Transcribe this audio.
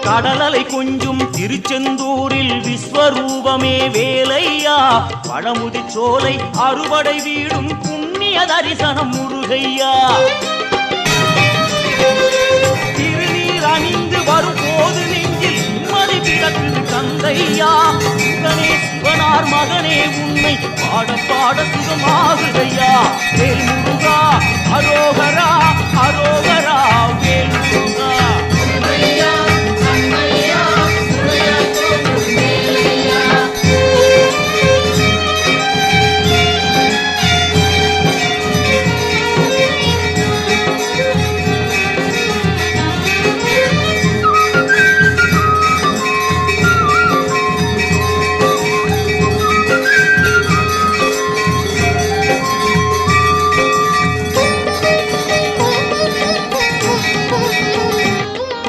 கடலலை கொஞ்சும் திருச்செந்தூரில் விஸ்வரூபமே வேலையா பழமுதி சோலை அறுவடை வீடும் புண்ணிய தரிசனம் முருகையா திருநீர் அணிந்து வரும் போது நெஞ்சில் நிம்மதி பிறக்குது கந்தையா உடனே சிவனார் மகனே உன்னை பாட பாட சுகமாகுதையா வேல் முருகா அரோகரா அரோகரா வேல் முருகா